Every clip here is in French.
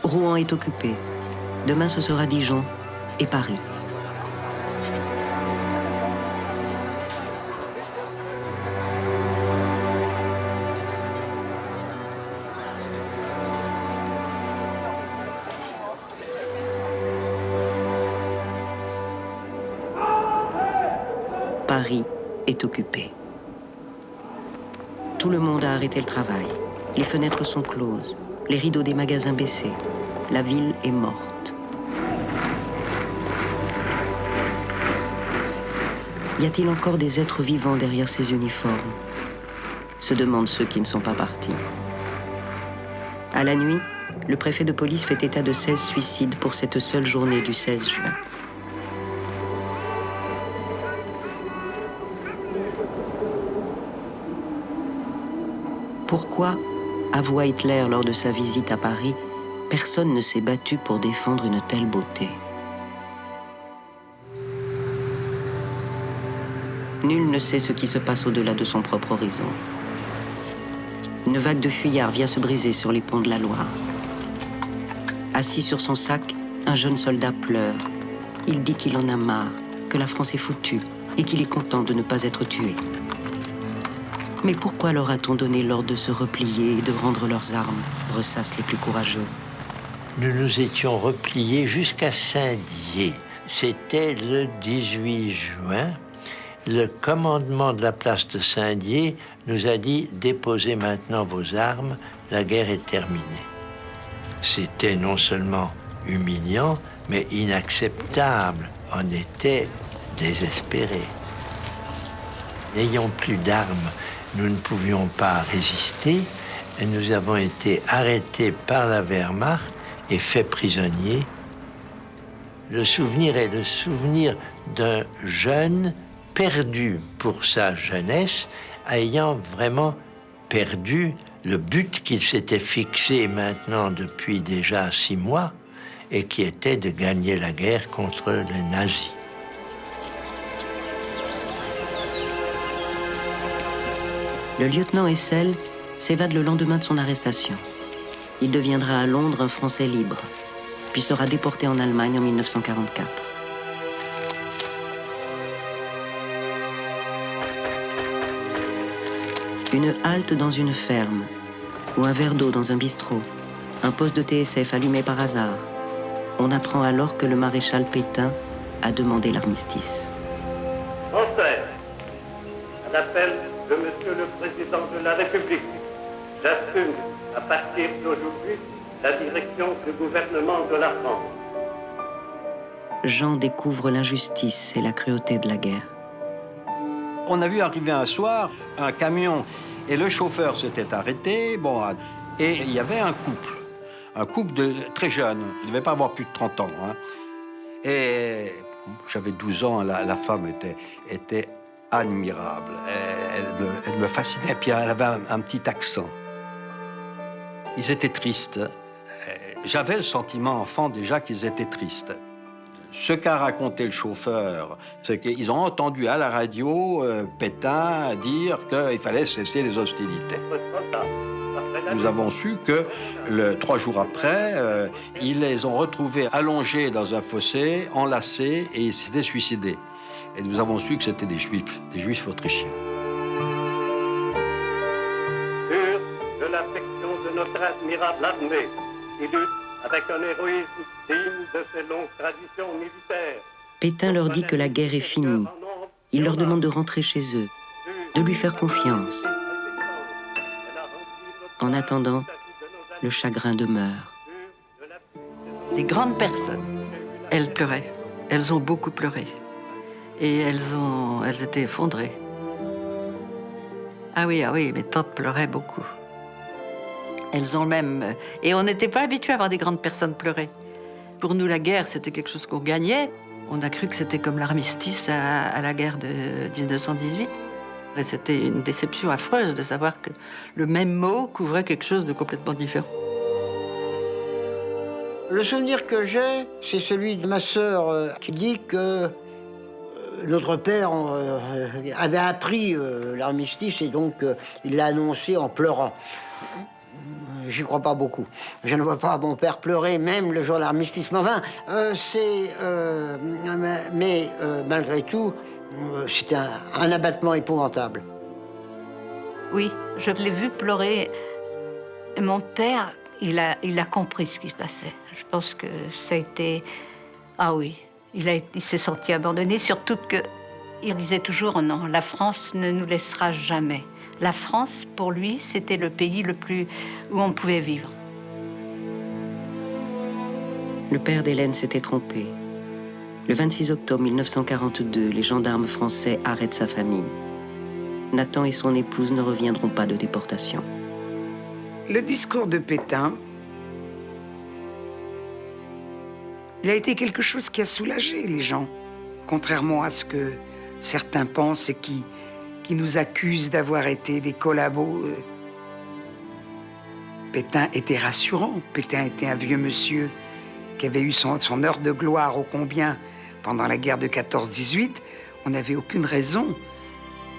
Rouen est occupé. Demain, ce sera Dijon et Paris. Paris est occupé. Tout le monde a arrêté le travail. Les fenêtres sont closes, les rideaux des magasins baissés. La ville est morte. Y a-t-il encore des êtres vivants derrière ces uniformes? Se demandent ceux qui ne sont pas partis. À la nuit, le préfet de police fait état de 16 suicides pour cette seule journée du 16 juin. Pourquoi, avoua Hitler lors de sa visite à Paris, personne ne s'est battu pour défendre une telle beauté? Nul ne sait ce qui se passe au-delà de son propre horizon. Une vague de fuyards vient se briser sur les ponts de la Loire. Assis sur son sac, un jeune soldat pleure. Il dit qu'il en a marre, que la France est foutue et qu'il est content de ne pas être tué. Mais pourquoi leur a-t-on donné l'ordre de se replier et de rendre leurs armes, ressassent les plus courageux? Nous nous étions repliés jusqu'à Saint-Dié. C'était le 18 juin. Le commandement de la place de Saint-Dié nous a dit « Déposez maintenant vos armes, la guerre est terminée ». C'était non seulement humiliant, mais inacceptable. On était désespérés. N'ayant plus d'armes, nous ne pouvions pas résister et nous avons été arrêtés par la Wehrmacht et faits prisonniers. Le souvenir est le souvenir d'un jeune perdu pour sa jeunesse, ayant vraiment perdu le but qu'il s'était fixé maintenant depuis déjà 6 mois et qui était de gagner la guerre contre les nazis. Le lieutenant Hessel s'évade le lendemain de son arrestation. Il deviendra à Londres un Français libre, puis sera déporté en Allemagne en 1944. Une halte dans une ferme, ou un verre d'eau dans un bistrot, un poste de TSF allumé par hasard. On apprend alors que le maréchal Pétain a demandé l'armistice. Français, à l'appel de Monsieur le Président de la République, j'assume à partir d'aujourd'hui la direction du gouvernement de la France. Jean découvre l'injustice et la cruauté de la guerre. On a vu arriver un soir un camion et le chauffeur s'était arrêté. Et il y avait un couple de très jeune. Il ne devait pas avoir plus de 30 ans. Et j'avais 12 ans, la femme était admirable. Elle me fascinait, puis elle avait un petit accent. Ils étaient tristes. J'avais le sentiment enfant déjà qu'ils étaient tristes. Ce qu'a raconté le chauffeur, c'est qu'ils ont entendu à la radio Pétain dire qu'il fallait cesser les hostilités. Nous avons su que 3 jours après, ils les ont retrouvés allongés dans un fossé, enlacés, et ils s'étaient suicidés. Et nous avons su que c'était des juifs autrichiens. Sûr de l'affection de notre admirable armée, qui lutte avec un héroïsme digne de ses longues traditions militaires. Pétain leur dit que la guerre est finie. Il leur demande de rentrer chez eux, de lui faire confiance. En attendant, le chagrin demeure. Les grandes personnes, elles pleuraient. Elles ont beaucoup pleuré. Et elles étaient effondrées. Ah oui, mes tantes pleuraient beaucoup. Elles ont même... Et on n'était pas habitués à voir des grandes personnes pleurer. Pour nous, la guerre, c'était quelque chose qu'on gagnait. On a cru que c'était comme l'armistice à la guerre de 1918. Et c'était une déception affreuse de savoir que le même mot couvrait quelque chose de complètement différent. Le souvenir que j'ai, c'est celui de ma sœur qui dit que notre père avait appris l'armistice et donc il l'a annoncé en pleurant. j'y crois pas beaucoup. Je ne vois pas mon père pleurer, même le jour de l'armistice. Mais enfin, malgré tout, c'était un abattement épouvantable. Oui, je l'ai vu pleurer. Et mon père, il a compris ce qui se passait. Je pense que ça a été... Ah oui, il s'est senti abandonné, surtout qu'il disait toujours non, la France ne nous laissera jamais. La France, pour lui, c'était le pays où on pouvait vivre. Le père d'Hélène s'était trompé. Le 26 octobre 1942, les gendarmes français arrêtent sa famille. Nathan et son épouse ne reviendront pas de déportation. Le discours de Pétain, il a été quelque chose qui a soulagé les gens, contrairement à ce que certains pensent et qui nous accusent d'avoir été des collabos. Pétain était rassurant. Pétain était un vieux monsieur qui avait eu son heure de gloire ô combien pendant la guerre de 14-18. On n'avait aucune raison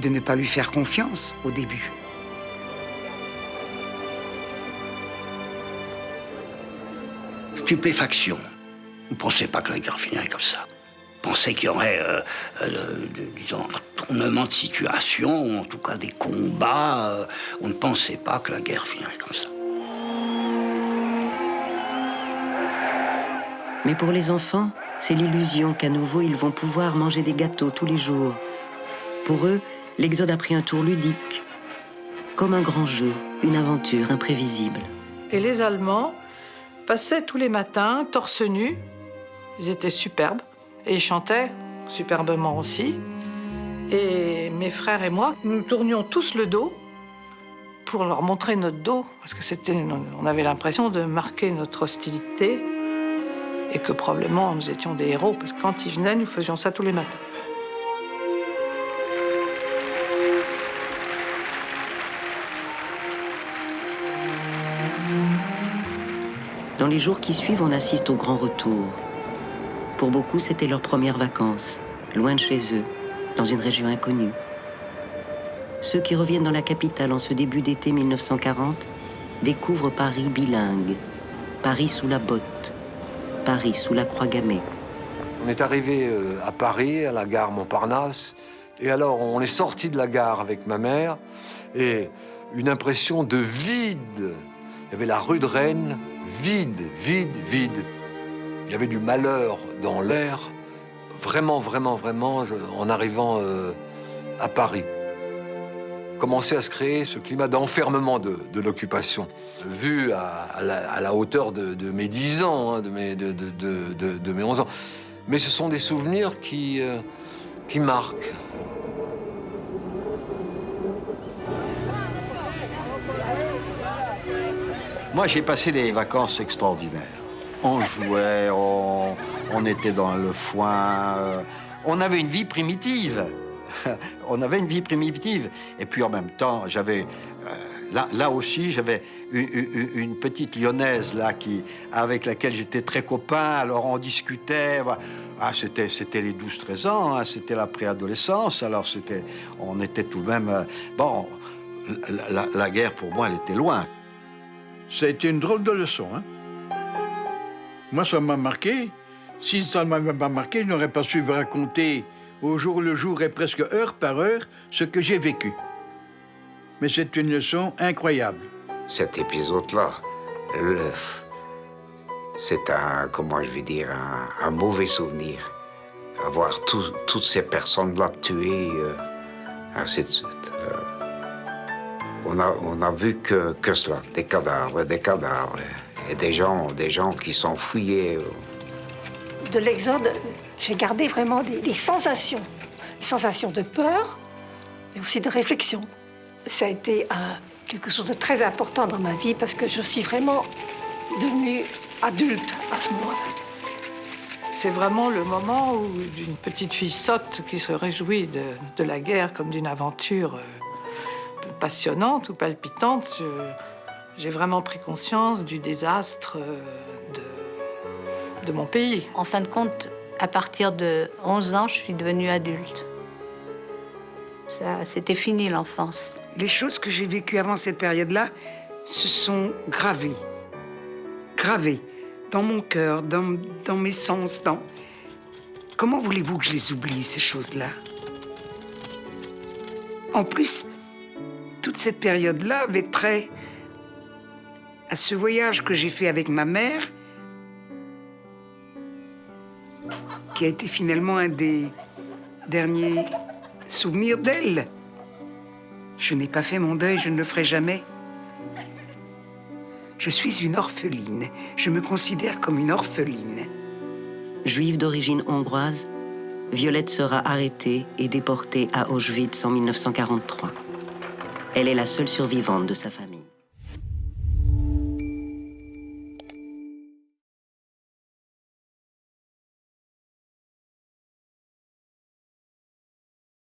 de ne pas lui faire confiance au début. Stupéfaction. On ne pensait pas que la guerre finirait comme ça. On pensait qu'il y aurait, disons, un retournement de situation, ou en tout cas des combats. On ne pensait pas que la guerre finirait comme ça. Mais pour les enfants, c'est l'illusion qu'à nouveau ils vont pouvoir manger des gâteaux tous les jours. Pour eux, l'exode a pris un tour ludique, comme un grand jeu, une aventure imprévisible. Et les Allemands passaient tous les matins, torse nu. Ils étaient superbes. Et ils chantaient superbement aussi. Et mes frères et moi, nous tournions tous le dos pour leur montrer notre dos, parce que on avait l'impression de marquer notre hostilité et que probablement nous étions des héros, parce que quand ils venaient, nous faisions ça tous les matins. Dans les jours qui suivent, on assiste au grand retour. Pour beaucoup, c'était leurs premières vacances, loin de chez eux, dans une région inconnue. Ceux qui reviennent dans la capitale en ce début d'été 1940 découvrent Paris bilingue, Paris sous la botte, Paris sous la croix gammée. On est arrivé à Paris, à la gare Montparnasse, et alors on est sorti de la gare avec ma mère, et une impression de vide. Il y avait la rue de Rennes, vide, vide, vide. Il y avait du malheur dans l'air, vraiment, vraiment, vraiment, en arrivant à Paris. Commençait à se créer ce climat d'enfermement de l'occupation, vu à la hauteur de mes 10 ans, hein, de mes 11 ans. Mais ce sont des souvenirs qui marquent. Moi, j'ai passé des vacances extraordinaires. On jouait, on était dans le foin, on avait une vie primitive. On avait une vie primitive. Et puis en même temps, j'avais... Là aussi, j'avais une petite lyonnaise là, avec laquelle j'étais très copain. Alors on discutait. Ah, c'était les 12-13 ans, hein, c'était la préadolescence. Alors on était tout de même... Bon, la guerre, pour moi, elle était loin. Ça a été une drôle de leçon. Hein? Moi, ça m'a marqué. Si ça ne m'avait pas marqué, je n'aurais pas su vous raconter au jour le jour et presque heure par heure ce que j'ai vécu. Mais c'est une leçon incroyable. Cet épisode-là, c'est comment je vais dire, un mauvais souvenir. Avoir toutes ces personnes-là tuées, ainsi de suite. On a vu que cela, des cadavres, et des gens qui s'enfuyaient. De l'exode, j'ai gardé vraiment des sensations. Des sensations de peur, mais aussi de réflexion. Ça a été quelque chose de très important dans ma vie parce que je suis vraiment devenue adulte à ce moment-là. C'est vraiment le moment où d'une petite fille sotte qui se réjouit de la guerre comme d'une aventure passionnante ou palpitante, j'ai vraiment pris conscience du désastre de mon pays. En fin de compte, à partir de 11 ans, je suis devenue adulte. C'était fini l'enfance. Les choses que j'ai vécues avant cette période-là se sont gravés dans mon cœur, dans mes sens, dans... Comment voulez-vous que je les oublie, ces choses-là? En plus, toute cette période-là avait trait à ce voyage que j'ai fait avec ma mère, qui a été finalement un des derniers souvenirs d'elle. Je n'ai pas fait mon deuil, je ne le ferai jamais. Je suis une orpheline. Je me considère comme une orpheline. Juive d'origine hongroise, Violette sera arrêtée et déportée à Auschwitz en 1943. Elle est la seule survivante de sa famille.